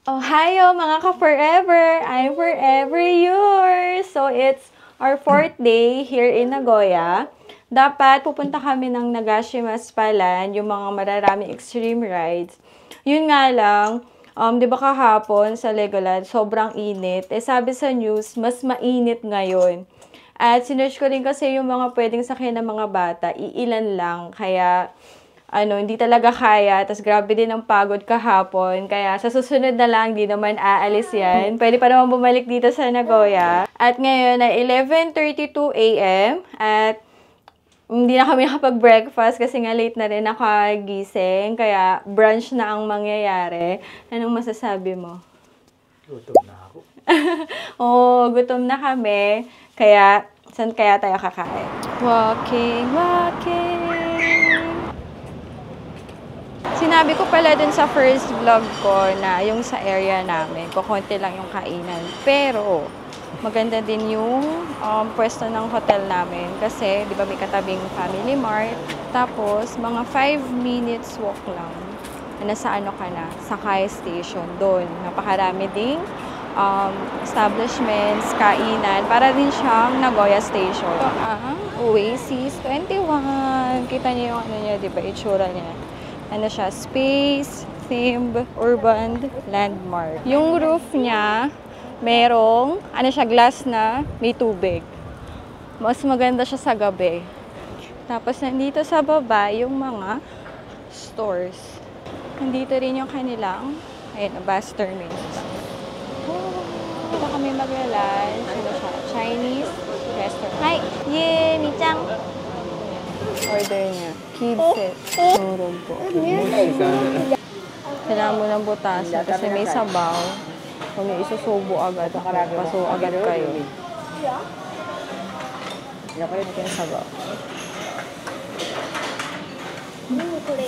Ohayo mga ka-forever! I'm forever yours! So, it's our 4th day here in Nagoya. Dapat pupunta kami ng Nagashima's Palan, yung mga mararaming extreme rides. Yun nga lang, di ba kahapon sa Legoland, sobrang init. Sabi sa news, mas mainit ngayon. At sinerch ko rin kasi yung mga pwedeng sakyan ng mga bata, iilan lang. Kaya, hindi talaga kaya. Tapos grabe din ang pagod kahapon. Kaya sa susunod na lang, di naman aalis yan. Pwede pa naman bumalik dito sa Nagoya. At ngayon ay 11:32 a.m. At hindi na kami nakapag-breakfast kasi nga late na rin nakagising. Kaya brunch na ang mangyayari. Anong masasabi mo? Gutom na ako. Oo, gutom na kami. Kaya, saan kaya tayo kakain? Walking, walking. Sinabi ko pala dun sa first vlog ko na yung sa area namin, kukunti lang yung kainan. Pero, maganda din yung pwesto ng hotel namin kasi, di ba, may katabing Family Mart. Tapos, mga 5 minutes walk lang. Nasa ka na? Sakay Station. Doon. Napakarami ding establishments, kainan. Para din siyang Nagoya Station. Oasis 21. Kita niyo yung niya, di ba? Itsura niya. Siya? Space, themed, urban, landmark. Yung roof niya, merong, siya, glass na may tubig. Mas maganda siya sa gabi. Tapos, nandito sa baba, yung mga stores. Nandito rin yung kanilang, bus terminus. Dito kami magla-lunch. Siya? Chinese restaurant. Hi! Yay! Michang! Order niya. Kids set. Turog po. Kailangan mo ng butasan kasi may sabaw. Kung may isusubo agad, paso agad kayo. Ito yung sabaw.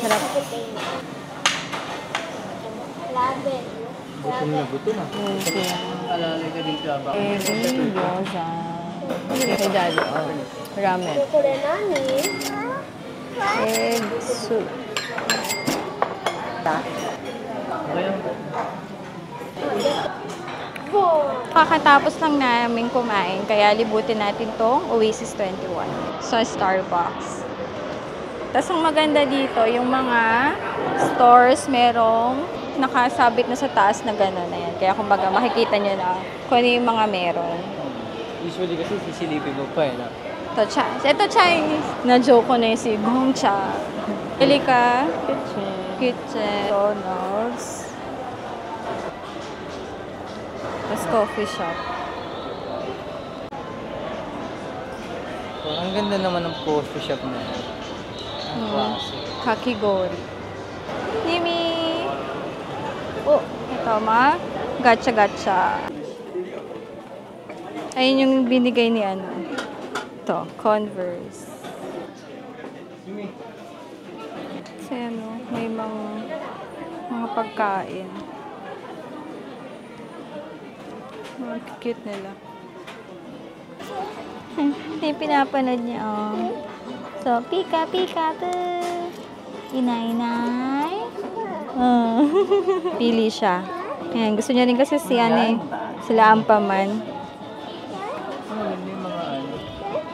Sarap. Gutom na gutom na. Alalay ka dito ba? Gyoza. Kay Daddy, ramen. Egg soup. Kakatapos lang namin kumain, kaya libutin natin tong Oasis 21 sa Starbucks. Tapos ang maganda dito, yung mga stores merong nakasabit na sa taas na gano'n na yan. Kaya kumbaga makikita nyo na kung ano yung mga meron. Usually kasi sisilipin mo pa na. Ito Chinese. Na-joke ko na yung si Gongcha. Pili ka. Kitchen. Donald's. Tapos coffee shop. Ang ganda naman ng coffee shop na yan. Ang klase. Kakigori. Nimi! Oh, ito ma. Gacha-gacha. Ayun yung binigay ni Ito, Converse. Kasi may mga pagkain. Ang cute nila. Yung pinapanood niya, So, pika-pika to. Inay-inay. Pili siya. Ayan, gusto niya rin kasi sila Ampaman.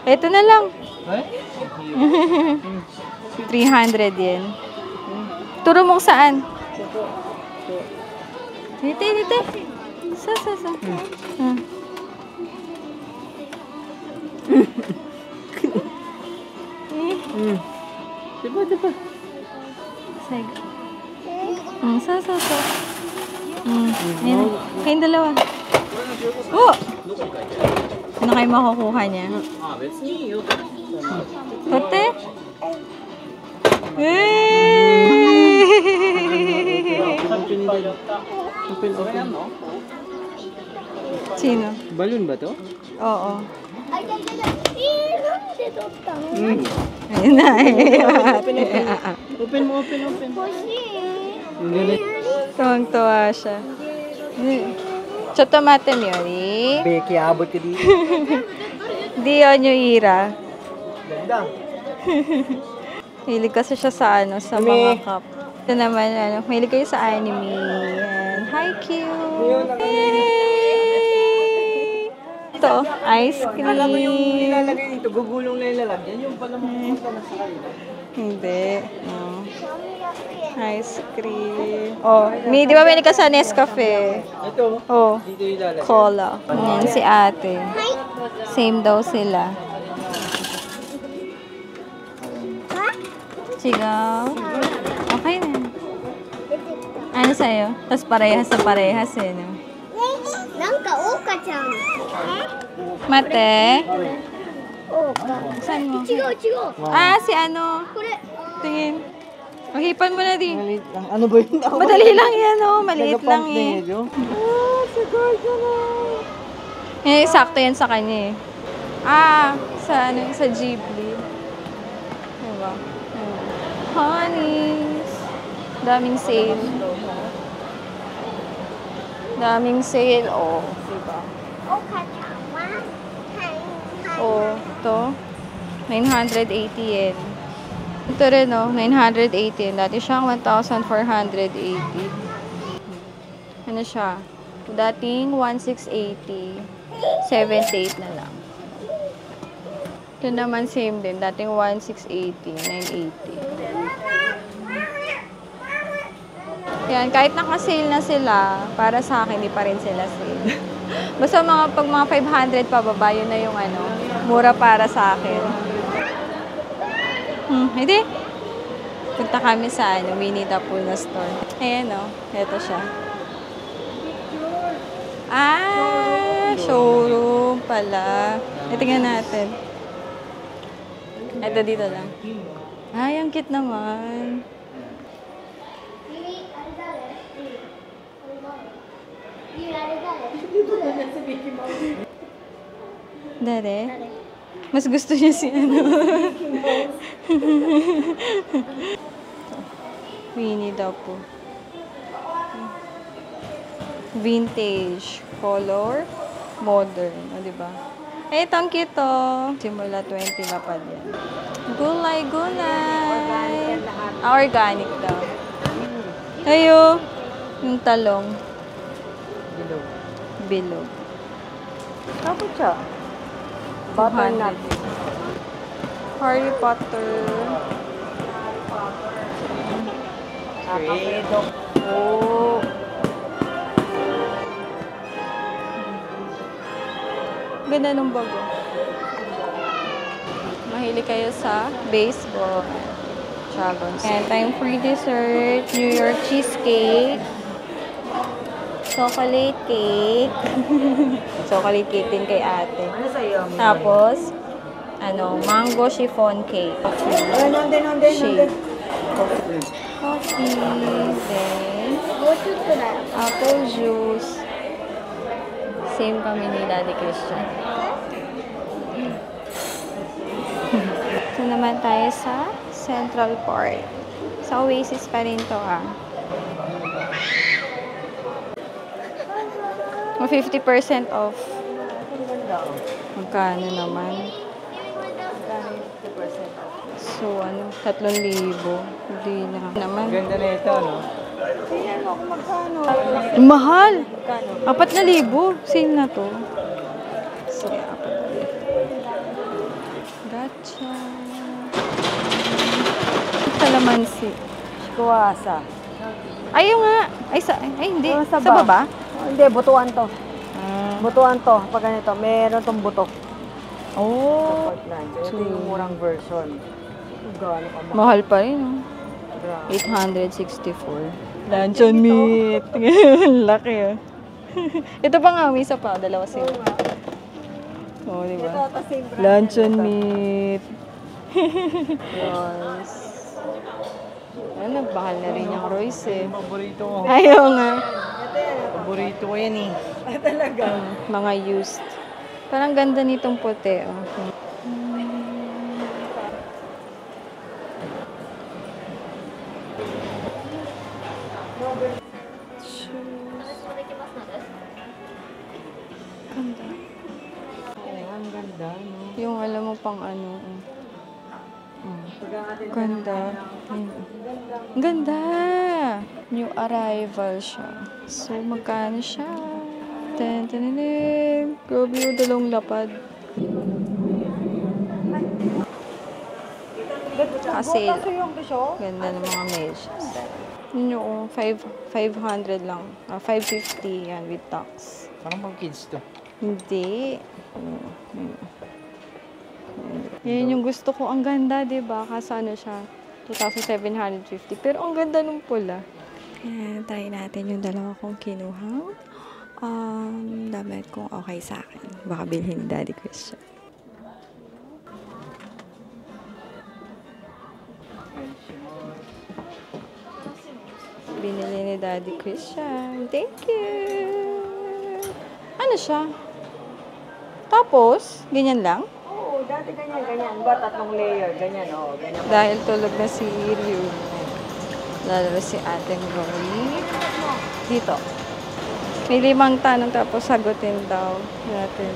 Ito na lang. 300 yen. Turo mo saan? Dito. Sa. Diba. Sige. Sa. Ayan. Kayong dalawa. Oh! Ano kayo makukuha niya? Kote? Sino? Balloon ba to? Oo. Ayun na Open mo. Tuwang-tuwa siya. Chotomate Miyori. Beki, abot ka dito. Dio Nyuira. Ganda. Hilig kasi siya sa sa mga cup. Ito naman, mahilig kayo sa anime. Yan. Hi, Hi, cute. Yay! Ito, ice Alam mo yung cream. nilalagay dito, gugulong na yung lalagyan. Yung pala mapupunta na sa kanila. Hindi. No. Ice cream. Oh, di ba may ka sa Nescafe? Ito, Oh, dito yung lalagay. cola. Yan si ate. Same daw sila. Sigaw. Okay na. Ano sa'yo? Tapos parehas sa parehas eh, no? なんかオオカちゃん。 Mate? オオカ。 Saan mo? 違う違う。 Ah, si ano? これ。 Tingin. Maghipan mo na di. Maliit lang. Ano ba yun? Madali lang yan, oh. Maliit lang eh. Ah, siguro na. Eh, sakto yan sa kanya eh. Ah, sa ano, sa Ghibli. Diba? Honeys. Daming sale. Daming sale, oh. Diba? オオカちゃんは。はい。 Oh, to 980 yen. Ito rin, oh, 980 yen. Dati siyang 1,480. Ano siya? Dating 1,680. 78 na lang. Ito naman same din. Dating 1,680. 980. Yan, kahit naka-sale na sila, para sa akin, di pa rin sila sale. Basta pag mga 500 pababa, yun na yung ano, mura para sa akin. Hindi. Punta kami sa Winnie the Pooh na store. Ayan o, ito siya. Ah, showroom pala. Tingnan natin. Ito dito lang. Ay, ang cute naman. Dare? Mas gusto niya si ano. Winnie the Pooh. Vintage. Color. Modern. O, diba? Ay, ito ang cute to. Simula 20 na pa din. Gulay, gulay. Ah, organic daw. Ayo. Yung talong. Bilog. Bilog. Tapos siya. 200. Harry Potter. Great. Oh. Ganda ng bago. Mahilig kayo sa baseball. Dragons. And time for dessert. New York cheesecake. Chocolate cake. Chocolate cake din kay ate. Ano sa'yo? Tapos, mango chiffon cake. Shake. Coffee. Then, もうちょっとだよ。 apple juice. Same kami ni Daddy Christian. Ito naman tayo sa Central Park. Sa Oasis pa rin to, ah. 50% off. Magkano naman? So, 3,000. Hindi na. Naman. Ganda na ito, no? Mahal! 4,000. Same na to. Sige, 4,000. Gotcha. Kalamansi. Kuwasa. Ayun nga. Ay, hindi. Oh, Sa sa baba? Hindi, butuan to. Ah. Butuan to. Pag ganito, meron tong buto. Oh. Ito yung murang version. Gaano ka ba? Mahal pa rin, oh. Grabe. 864. Luncheon meat. Laki, ah. Ito pa nga, may isa pa. Dalawa sila. Oo, di ba? Luncheon meat. Yes. Ano, bakal na rin yung Royce, eh. Paborito ko. Ayaw nga. Paborito ko yan eh. Mga used. Parang ganda nitong puti, oh. Ganda. Ang ganda, no? Yung alam mo pang ano. Ganda. Ang ganda. New arrival siya. So, magkano siya? Tan-tan-tan. Grabe yung dalawang lapad. Kasi, ganda ng mga medyas. Yun yung 500 lang. 550 yan with tax. Parang pang kids to. Hindi. Yan yung gusto ko. Ang ganda, diba? Kasi ano siya? 2,750. Pero ang ganda nung pula. Ayan, try natin yung dalawa kong kinuhang. Damit kung okay sa akin. Baka bilhin ni Daddy Christian. Binili ni Daddy Christian. Thank you! Ano siya? Tapos, ganyan lang? Oo, dati ganyan. Ba, 3 layer. Ganyan, oo. Ganyan. Dahil tulog na si Ryu. Lalaro si Ate Rory. Dito. May 5 tanong tapos sagutin daw natin.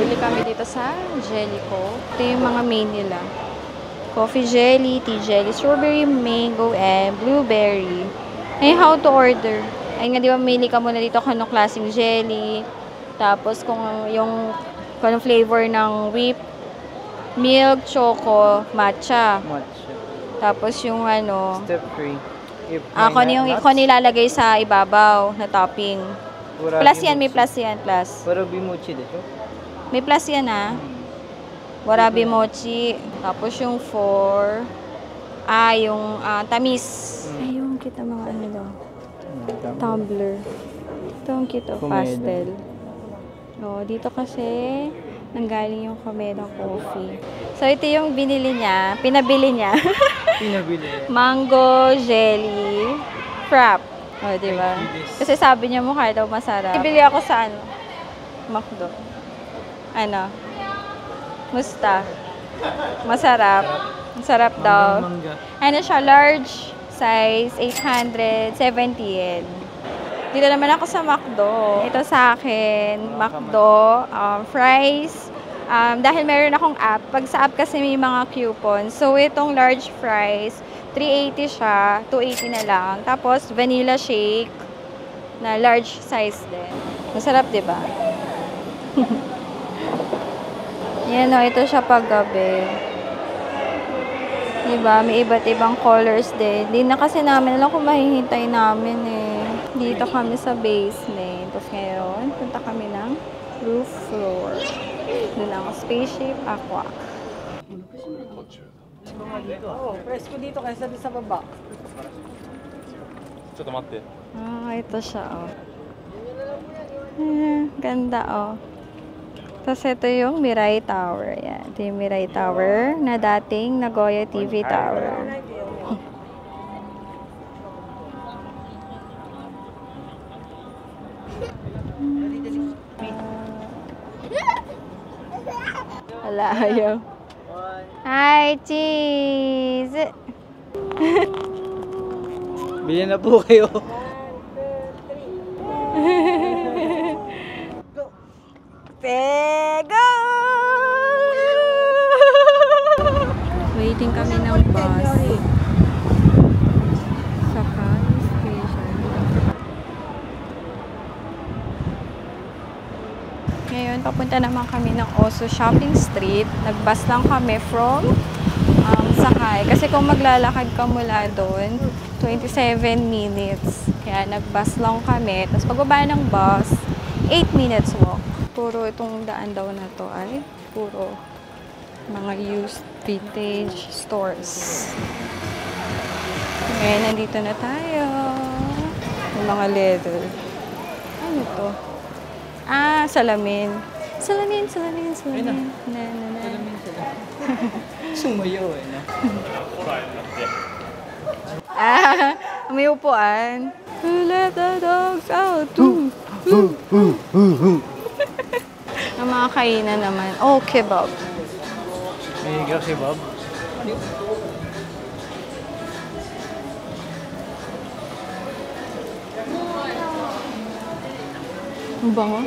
Bili kami dito sa Jellico. Ito yung mga main nila. Coffee jelly, tea jelly, strawberry, mango, and blueberry. Ay, how to order? Ay nga, di ba, mili ka muna dito kung anong klaseng jelly. Tapos, kung anong flavor ng whip, milk, choco, matcha. Matcha. Tapos, yung ano, Step 3. kung nilalagay sa ibabaw na topping. Plus yan, may plus yan, plus. Warabi mochi desho? May plus yan, ah. Warabi mochi. Tapos yung 4. Yung tamis. Ayun, kita mga ano daw. Tumbler. Ito ang cute, pastel. O, dito kasi nanggaling yung Komeda coffee. So, ito yung binili niya. Pinabili niya. Pinabili. Mango jelly frap. O, diba? Kasi sabi niya mukha daw masarap. Ibili ako sa ano? McDo. Ano? Musta? Masarap. Masarap daw. Mangga. Ano siya? Large size, 870 yen. Dito naman ako sa McDo. Ito sa akin, McDo, fries. Dahil meron akong app, pag sa app kasi may mga coupons. So, itong large fries, 380 siya, 280 na lang. Tapos, vanilla shake na large size din. Masarap, diba? Yan o, ito siya paggabi. Diba? May iba't ibang colors din. Hindi na kasi namin alam kung mahihintay namin eh. Dito kami sa basement. Tapos ngayon, punta kami ng roof floor. Doon ang spaceship aqua. Oo, presko dito kaysa doon sa baba. Ito siya oh. Ganda oh. Tapos ito yung Mirai Tower. Yan. Ito yung Mirai Tower na dating Nagoya TV Tower. Wala, ayaw. Hi, cheese! Bili na po kayo. Pego! Waiting kami ng bus. Sa Kano Station. Ngayon, papunta naman kami ng Oso Shopping Street. Nag-bus lang kami from Sakay. Kasi kung maglalakad ka mula doon, 27 minutes. Kaya nag-bus lang kami. Tapos pagbaba ng bus, 8 minutes walk. Puro itong daan daw na to ay puro mga used vintage stores. Ngayon, nandito na tayo. Yung mga leather. Ano to? Salamin. Salamin. Na. Sumayaw eh, no? May upuan. Let the dogs out. Ang mga kainan naman. Oh, kebab. May kebab. Ang bango.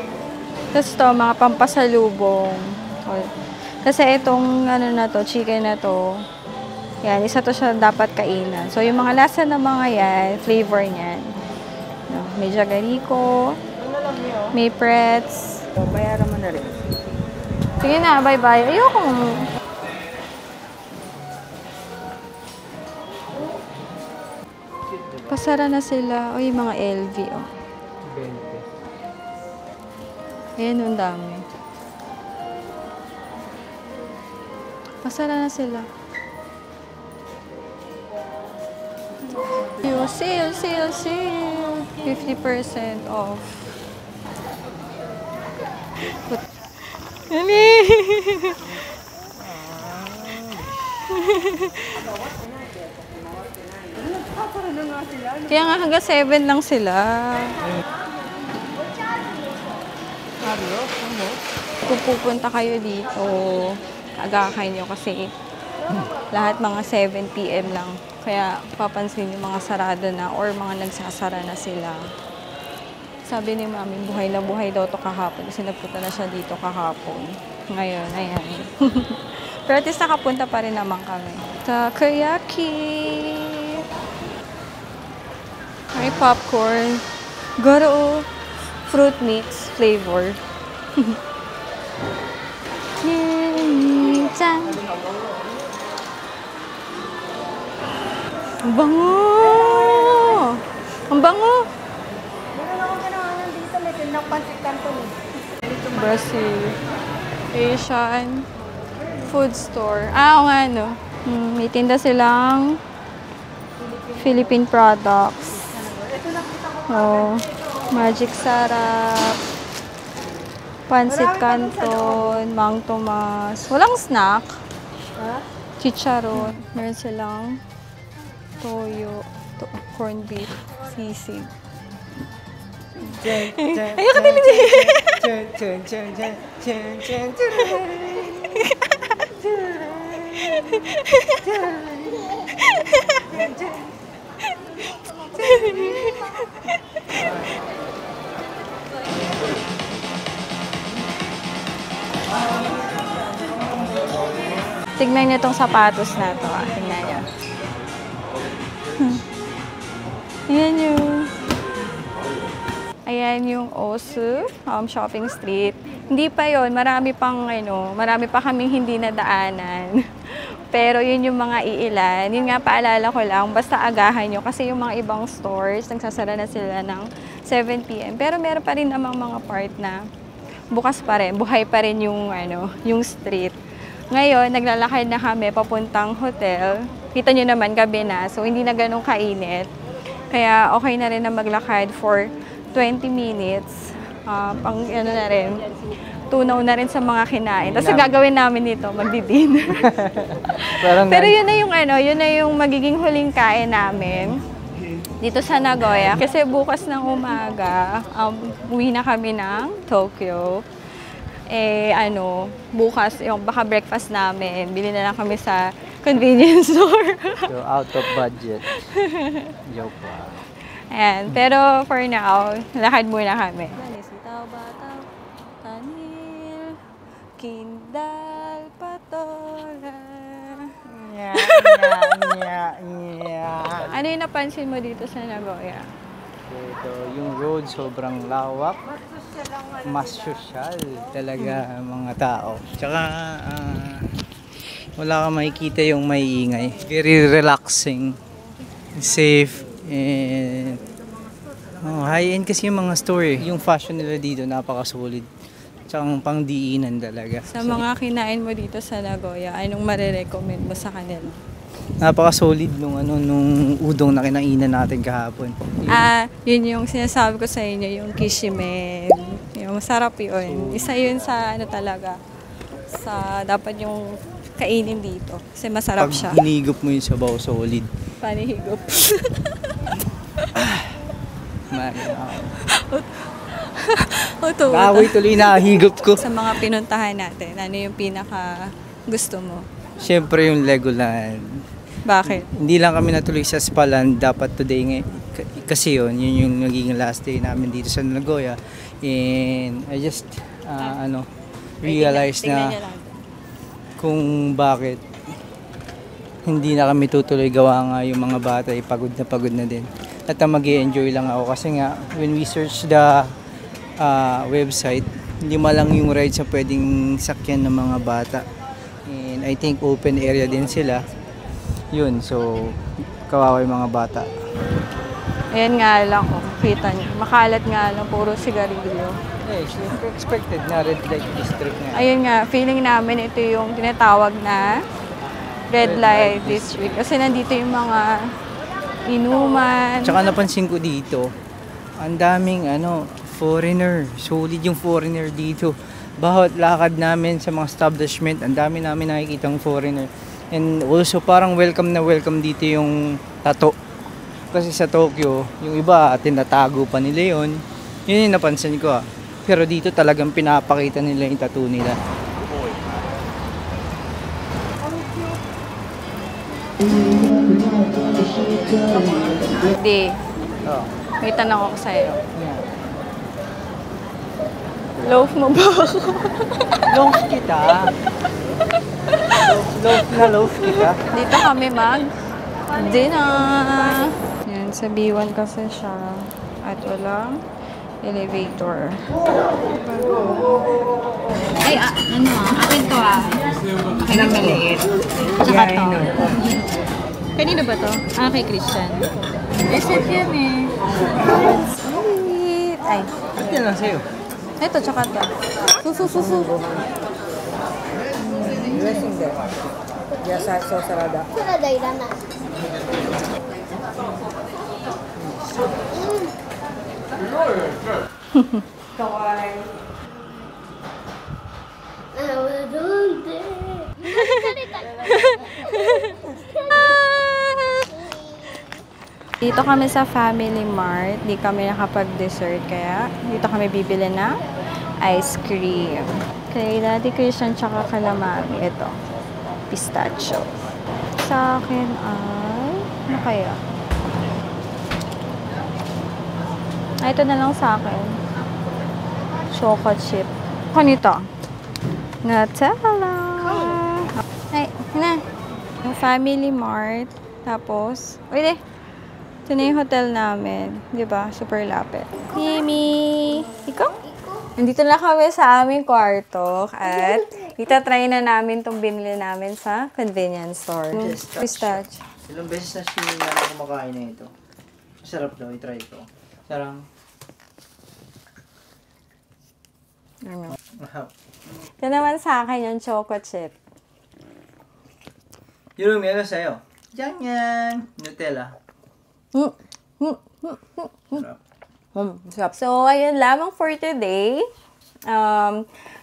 Tapos ito, mga pampasalubong. Kasi itong ano na to, chicken na to, Yan, isa to siya dapat kainan. So, yung mga lasa ng mga yan, flavor niyan. No, may jagariko, may pretz. O, bayaran mo na rin. Sige na, bye-bye. Ayoko. Pasara na sila. O, yung mga LV, oh. 20. Ayan, ang dami. Pasara na sila. Yo, sale, sale, sale. 50% off. Dali! Kaya nga hanggang 7 lang sila. Kung pupunta kayo dito, agahan nyo kasi lahat mga 7 PM lang. Kaya papansin yung mga sarado na or mga nagsasara na sila. Sabi ni Mami, buhay na buhay daw to kahapon kasi nagpunta na siya dito kahapon. Ngayon, ayan. Pero at least nakapunta pa rin naman kami. Takoyaki! May popcorn. Garo, fruit mix flavor. Chan! Ang bango! Ang bango! Meron ako kinahanan dito. May tindak pancit canton. Brazil. Asian food store. Ah, oo nga, no. May tinda silang Philippine products. Oh, Magic Sarap. Pancit Canton. Mang Tomas. Walang snack. Ha? Chicharon. Meron silang toyo, corned beef, sisig. Ayoko din. Tignan niyo tong sapatos na to. Tignan niyo. Ayan yung... Ayan yung Osu, shopping street. Hindi pa yon, marami pa kaming hindi nadaanan. Pero yun yung mga iilan. Yun nga, paalala ko lang, basta agahan nyo. Kasi yung mga ibang stores, nagsasara na sila ng 7 PM. Pero meron pa rin namang mga part na bukas pa rin, buhay pa rin yung, yung street. Ngayon, naglalakad na kami papuntang hotel. Kita nyo naman, gabi na, so hindi na ganun kainit. Kaya okay na rin na maglakad for 20 minutes. Na rin, tunaw na rin sa mga kinain. Tapos gagawin namin dito, magdi-dinner. Pero yun na yung magiging huling kain namin dito sa Nagoya. Kasi bukas ng umaga, uwi na kami ng Tokyo. Bukas, yung baka breakfast namin, bili na lang kami sa convenience store. So, out of budget. Joke pa. Ayan. Pero for now, lakad muna kami. Sitaw, bataw, kanil, kindal, patola. Ano yung napansin mo dito sa Nagoya? Ito, yung road sobrang lawak. Mas social talaga mga tao. Tsaka wala kang makikita yung maiingay. Very relaxing, safe, and high-end kasi yung mga store. Yung fashion nila dito napaka-solid. Tsaka pangdiinan talaga. Sa mga kinain mo dito sa Nagoya, anong marirecommend mo sa kanila? Napaka-solid nung udong na kinainan natin kahapon. Yun yung sinasabi ko sa inyo, yung kishimen. Yung masarap yun. Isa yun sa talaga. Sa dapat yung kainin dito. Kasi masarap siya. Pag hinigop mo yung sabaw, solid. Panihigop. Kaaway tuloy na higop ko. Sa mga pinuntahan natin, ano yung pinaka gusto mo? Siyempre yung Legoland. Bakit? Hindi lang kami natuloy sa Spalan, dapat today kasi yun yung naging last day namin dito sa Nagoya. And I just realized na kung bakit hindi na kami tutuloy gawa nga yung mga bata ay pagod na din. At mag-i-enjoy lang ako kasi nga when we search the website, hindi lang yung rides na pwedeng sakyan ng mga bata. And I think open area din sila. Yun, so kawawa yung mga bata. Ayan nga lang, kita niyo. Makalat nga lang, puro sigarilyo. Eh, syempre expected na red light district nga. Ayun nga, feeling namin ito yung tinatawag na red light district. Kasi nandito yung mga inuman. Tsaka napansin ko dito, ang daming foreigner. Solid yung foreigner dito. Bawat lakad namin sa mga establishment, ang dami namin nakikitang foreigner. And also parang welcome na welcome dito yung tattoo. Kasi sa Tokyo, yung iba tinatago pa nila yun. Yun yung napansin ko Pero dito talagang pinapakita nila yung tattoo nila. Hindi. Oh. May tanong ako sa'yo. Yeah. Loaf mo ba ako? Loaf kita. Loaf kita. Dito kami dinner. Yan, sa B1 kasi siya. At walang elevator. Ay, akin to Akin ang maliit. Tsaka to. Kanino ba to? Kay Christian. Reset yan Sweet. Ay. At yan lang sa'yo. Ito, tsaka to. Susu. Dressing there. Yes, so sarada. Sarada na. Dito kami sa Family Mart. Di kami nakapag-dessert kaya dito kami bibili ng ice cream. Kay Daddy Christian tsaka kalamami. Ito. Pistachio. Sa akin ay... Ano kaya? Ito na lang sa akin. Choco chip. Kanito? Nutella. Ay, na. Yung Family Mart. Tapos, wait ito na yung hotel namin. Diba? Super lapit. Mimi! Ikaw? Nandito na kami sa aming kwarto at itatry na namin itong binili namin sa convenience store. Pistachio. Ilang beses na siya na kumakain na ito. Masarap daw, i-try ito. Sarang. Ito naman sa akin yung choco chip. Yung meron sa'yo. Yan. Nutella. Sarap. So, ayun lamang for today.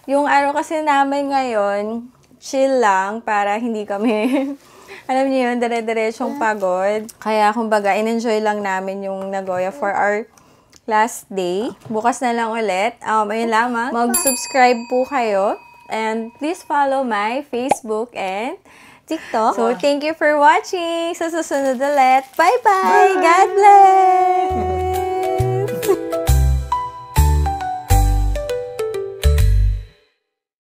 Yung araw kasi namin ngayon, chill lang para hindi kami, alam niyo yun, dire-diretsyong pagod. Kaya, kumbaga, in-enjoy lang namin yung Nagoya for our last day. Bukas na lang ulit. Ayun lamang. Mag-subscribe po kayo. And please follow my Facebook and TikTok. So, thank you for watching. Sa susunod ulit. Bye-bye! God bless!